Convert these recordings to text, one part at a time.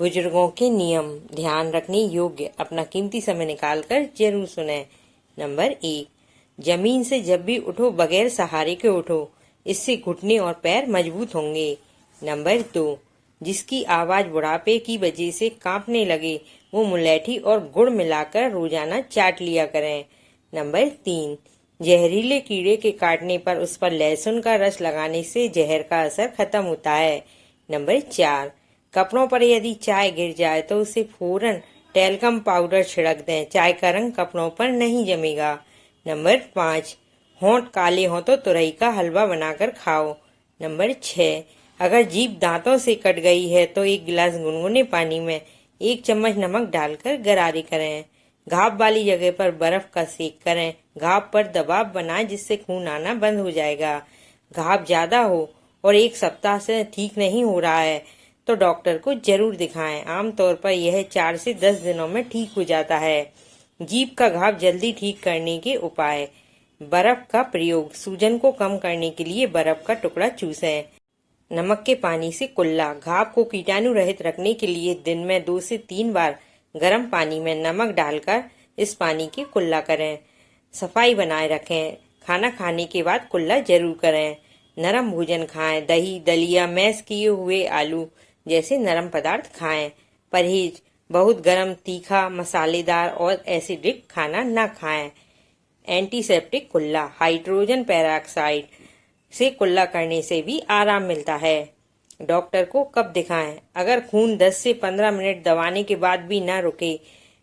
बुजुर्गों के नियम ध्यान रखने योग्य, अपना कीमती समय निकालकर जरूर सुने। नंबर 1, जमीन से जब भी उठो बगैर सहारे के उठो, इससे घुटने और पैर मजबूत होंगे। नंबर 2, जिसकी आवाज बुढ़ापे की वजह से कांपने लगे वो मुलैठी और गुड़ मिलाकर रोजाना चाट लिया करें। नंबर 3, जहरीले कीड़े के काटने पर उस पर लहसुन का रस लगाने से जहर का असर खत्म होता है। नंबर 4, कपड़ों पर यदि चाय गिर जाए तो उसे फौरन टैल्कम पाउडर छिड़क दें, चाय का रंग कपड़ों पर नहीं जमेगा। नंबर 5, होंठ काले हों तो तुरई का हलवा बनाकर खाओ। नंबर 6, अगर जीभ दांतों से कट गई है तो 1 गिलास गुनगुने पानी में 1 चम्मच नमक डालकर गरारे करें। घाव वाली जगह पर बर्फ का सेक करें, घाव पर दबाव बनाएं जिससे खून आना बंद हो जाएगा। घाव ज्यादा हो और 1 सप्ताह से ठीक नहीं हो रहा है तो डॉक्टर को जरूर दिखाएं। आमतौर पर यह 4 से 10 दिनों में ठीक हो जाता है। जीभ का घाव जल्दी ठीक करने के उपाय। बर्फ का प्रयोग, सूजन को कम करने के लिए बर्फ का टुकड़ा चूसें। नमक के पानी से कुल्ला, घाव को कीटाणु रहित रखने के लिए दिन में 2 से 3 बार गर्म पानी में नमक डालकर इस पानी की कुल्ला करें। सफाई बनाए रखें, खाना खाने के बाद कुल्ला जरूर करें। नरम भोजन खाएं, दही, दलिया, मैश किए हुए आलू जैसे नरम पदार्थ खाएं। परहेज, बहुत गर्म, तीखा, मसालेदार और एसिडिक खाना न खाएं। एंटीसेप्टिक कुल्ला, हाइड्रोजन पेरोक्साइड से कुल्ला करने से भी आराम मिलता है। डॉक्टर को कब दिखाएं? अगर खून 10 से 15 मिनट दबाने के बाद भी न रुके,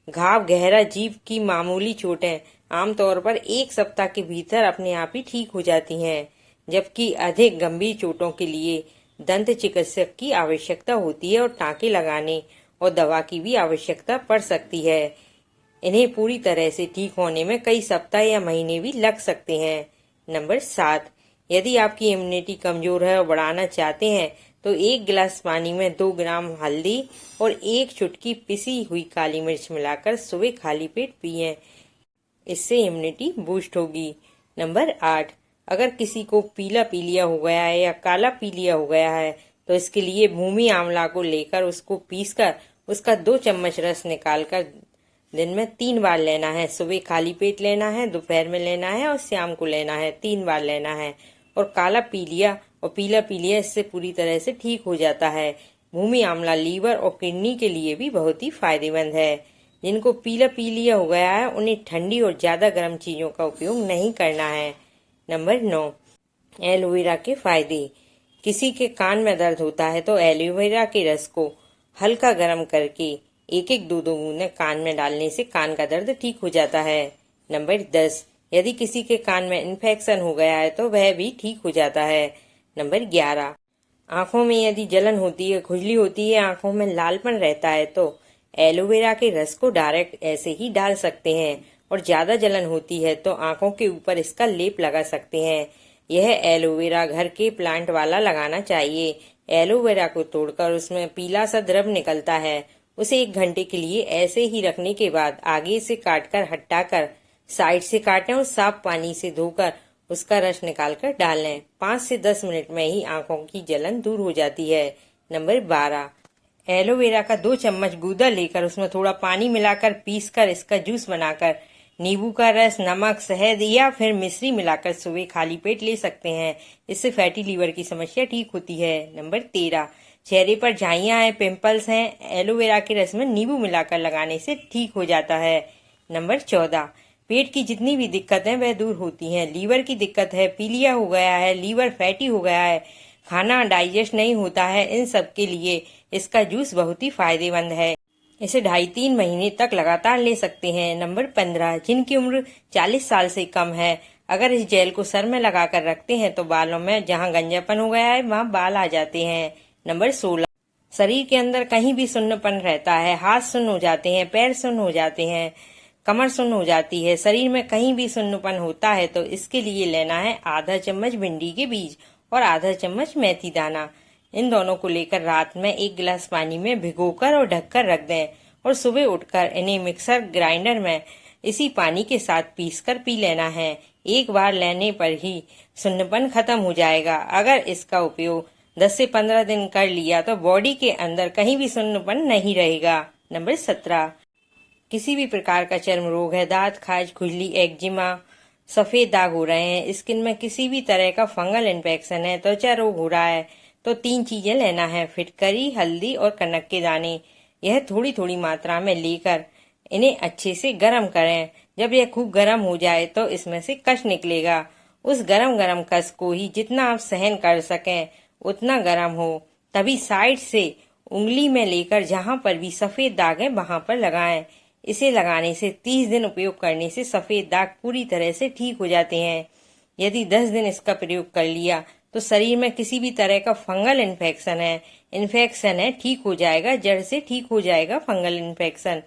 घाव गहरा, जीभ की मामूली चोटें आमतौर पर 1 सप्ताह के भीतर अपने आप ही ठीक हो जाती हैं, जबकि अधिक गंभीर चोटों के लिए दंत चिकित्सक की आवश्यकता होती है और टाँके लगाने और दवा की भी आवश्यकता पड़ सकती है। इन्हें पूरी तरह से ठीक होने में कई सप्ताह या महीने भी लग सकते हैं। नंबर 7, यदि आपकी इम्यूनिटी कमजोर है और बढ़ाना चाहते हैं तो 1 गिलास पानी में 2 ग्राम हल्दी और 1 चुटकी पिसी हुई काली मिर्च मिलाकर सुबह खाली पेट पिएं। इससे इम्यूनिटी बूस्ट होगी। नंबर 8, अगर किसी को पीला पीलिया हो गया है या काला पीलिया हो गया है तो इसके लिए भूमि आंवला को लेकर उसको पीसकर उसका 2 चम्मच रस निकालकर दिन में 3 बार लेना है। सुबह खाली पेट लेना है, दोपहर में लेना है और शाम को लेना है। 3 बार लेना है। और काला पीलिया और पीला पीलिया इससे पूरी तरह से ठीक हो जाता है। भूमि आंवला लीवर और किडनी के लिए भी बहुत ही फायदेमंद है। जिनको पीला पीलिया हो गया है उन्हें ठंडी और ज्यादा गर्म चीजों का उपयोग नहीं करना है। नंबर 9, एलोवेरा के फायदे। किसी के कान में दर्द होता है तो एलोवेरा के रस को हल्का गर्म करके 1-1, 2-2 बूंदें कान में डालने से कान का दर्द ठीक हो जाता है। नंबर 10, यदि किसी के कान में इन्फेक्शन हो गया है तो वह भी ठीक हो जाता है। नंबर 11, आंखों में यदि जलन होती है, खुजली होती है, आंखों में लालपन रहता है तो एलोवेरा के रस को डायरेक्ट ऐसे ही डाल सकते हैं। और ज्यादा जलन होती है तो आंखों के ऊपर इसका लेप लगा सकते हैं। यह एलोवेरा घर के प्लांट वाला लगाना चाहिए। एलोवेरा को तोड़कर उसमें पीला सा द्रव निकलता है। उसे 1 घंटे के लिए ऐसे ही रखने के बाद आगे से काटकर हटाकर साइड से काटें और साफ पानी से धोकर उसका रस निकालकर डालें। 5 से 10 मिनट में ही आंखों की जलन दूर हो जाती है। नंबर 12, एलोवेरा का 2 चम्मच गूदा लेकर उसमें थोड़ा पानी मिलाकर पीसकर इसका जूस बनाकर नींबू का रस, नमक, शहद या फिर मिश्री मिलाकर सुबह खाली पेट ले सकते हैं। इससे फैटी लीवर की समस्या ठीक होती है। नंबर 13, चेहरे पर झाइयां हैं, पिंपल्स हैं, एलोवेरा के रस में नींबू मिलाकर लगाने से ठीक हो जाता है। नंबर 14, पेट की जितनी भी दिक्कतें वह दूर होती हैं। लीवर की दिक्कत है, पीलिया हो गया है, लीवर फैटी हो गया है, खाना डाइजेस्ट नहीं होता है, इन सब के लिए इसका जूस बहुत ही फायदेमंद है। इसे 2.5-3 महीने तक लगातार ले सकते हैं। नंबर 15, जिनकी उम्र 40 साल से कम है, अगर इस जेल को सर में लगाकर रखते हैं तो बालों में जहां गंजापन हो गया है वहां बाल आ जाते हैं। नंबर 16, शरीर के अंदर कहीं भी सुन्नपन रहता है, हाथ सुन्न हो जाते हैं, पैर सुन्न हो जाते हैं, कमर सुन्न हो जाती है, शरीर में कहीं भी सुन्नपन होता है तो इसके लिए लेना है आधा चम्मच भिंडी के बीज और आधा चम्मच मेथी दाना। इन दोनों को लेकर रात में 1 गिलास पानी में भिगोकर और ढककर रख दें और सुबह उठकर इन्हें मिक्सर ग्राइंडर में इसी पानी के साथ पीसकर पी लेना है। 1 बार लेने पर ही सुन्नपन खत्म हो जाएगा। अगर इसका उपयोग 10 से 15 दिन कर लिया तो बॉडी के अंदर कहीं भी सुन्नपन नहीं रहेगा। नंबर 17, किसी भी प्रकार का चर्म रोग है, दांत खाज, खुजली, एक्जिमा, सफेद दाग हो रहे हैं, स्किन में किसी भी तरह का फंगल इन्फेक्शन है, त्वचा रोग हो रहा है, तो 3 चीजें लेना है, फिटकरी, हल्दी और कनक के दाने। यह थोड़ी थोड़ी मात्रा में लेकर इन्हें अच्छे से गर्म करें। जब यह खूब गर्म हो जाए तो इसमें से कष निकलेगा। उस गरम गरम कष को ही जितना आप सहन कर सकें उतना गर्म हो, तभी साइड से उंगली में लेकर जहां पर भी सफेद दाग है वहां पर लगाएं। इसे लगाने से 30 दिन उपयोग करने से सफेद दाग पूरी तरह से ठीक हो जाते हैं। यदि 10 दिन इसका प्रयोग कर लिया तो शरीर में किसी भी तरह का फंगल इन्फेक्शन है ठीक हो जाएगा, जड़ से ठीक हो जाएगा फंगल इन्फेक्शन।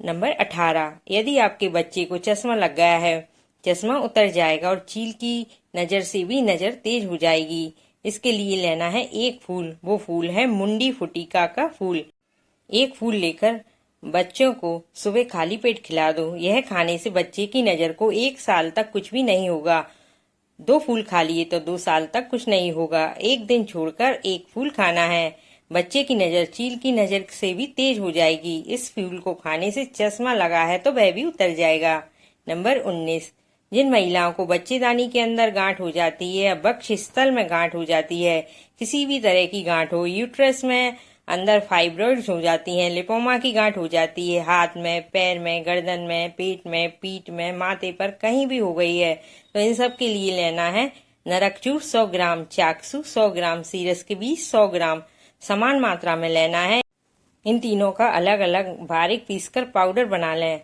नंबर 18, यदि आपके बच्चे को चश्मा लग गया है, चश्मा उतर जाएगा और चील की नजर से भी नजर तेज हो जाएगी। इसके लिए लेना है एक फूल, वो फूल है मुंडी फुटिका का फूल। एक फूल लेकर बच्चों को सुबह खाली पेट खिला दो। यह खाने से बच्चे की नजर को 1 साल तक कुछ भी नहीं होगा। 2 फूल खा लिए तो 2 साल तक कुछ नहीं होगा। 1 दिन छोड़कर 1 फूल खाना है। बच्चे की नजर चील की नजर से भी तेज हो जाएगी। इस फूल को खाने से चश्मा लगा है तो वह भी उतर जाएगा। नंबर 19, जिन महिलाओं को बच्चेदानी के अंदर गांठ हो जाती है, वक्ष स्थल में गांठ हो जाती है, किसी भी तरह की गांठ हो, यूट्रस में अंदर फाइब्रॉइड्स हो जाती हैं, लिपोमा की गांठ हो जाती है, हाथ में, पैर में, गर्दन में, पेट में, पीठ में, माथे पर कहीं भी हो गई है, तो इन सब के लिए लेना है नरकचूर 100 ग्राम, चाकसू 100 ग्राम, सीरस के बीज 100 ग्राम, समान मात्रा में लेना है। इन तीनों का अलग अलग बारीक पीसकर पाउडर बना लें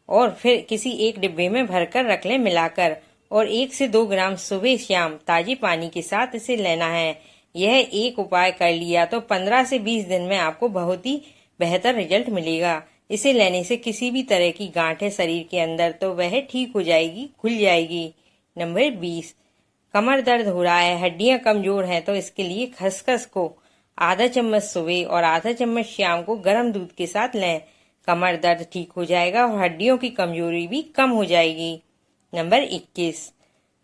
और फिर किसी एक डिब्बे में भरकर रख लें मिलाकर, और 1 से 2 ग्राम सुबह शाम ताजे पानी के साथ इसे लेना है। यह एक उपाय कर लिया तो 15 से 20 दिन में आपको बहुत ही बेहतर रिजल्ट मिलेगा। इसे लेने से किसी भी तरह की गांठ है शरीर के अंदर तो वह ठीक हो जाएगी, खुल जाएगी। नंबर 20, कमर दर्द हो रहा है, हड्डियां कमजोर हैं, तो इसके लिए खसखस को आधा चम्मच सुबह और आधा चम्मच शाम को गर्म दूध के साथ लें। कमर दर्द ठीक हो जाएगा और हड्डियों की कमजोरी भी कम हो जाएगी। नंबर 21,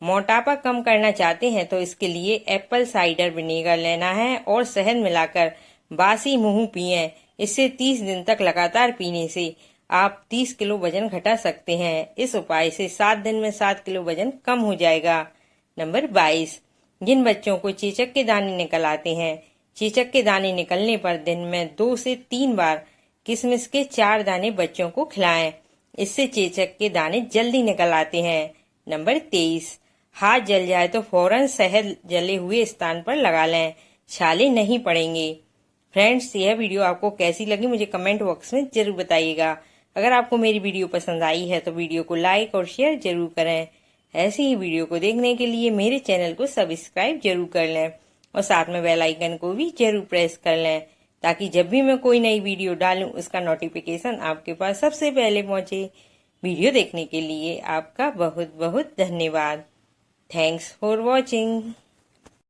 मोटापा कम करना चाहते हैं तो इसके लिए एप्पल साइडर विनेगर लेना है और शहद मिलाकर बासी मुंह पिएं। इससे 30 दिन तक लगातार पीने से आप 30 किलो वजन घटा सकते हैं। इस उपाय से 7 दिन में 7 किलो वजन कम हो जाएगा। नंबर 22, जिन बच्चों को चेचक के दाने निकल आते हैं, चेचक के दाने निकलने पर दिन में 2 से 3 बार किशमिश के 4 दाने बच्चों को खिलाएं। इससे चेचक के दाने जल्दी निकल आते हैं। नंबर 23, हाथ जल जाए तो फौरन शहद जले हुए स्थान पर लगा लें, छाले नहीं पड़ेंगे। फ्रेंड्स, यह वीडियो आपको कैसी लगी मुझे कमेंट बॉक्स में जरूर बताइएगा। अगर आपको मेरी वीडियो पसंद आई है तो वीडियो को लाइक और शेयर जरूर करें। ऐसी ही वीडियो को देखने के लिए मेरे चैनल को सब्सक्राइब जरूर कर लें और साथ में बेल आइकन को भी जरूर प्रेस कर लें, ताकि जब भी मैं कोई नई वीडियो डालूं उसका नोटिफिकेशन आपके पास सबसे पहले पहुंचे। वीडियो देखने के लिए आपका बहुत बहुत धन्यवाद। Thanks for watching.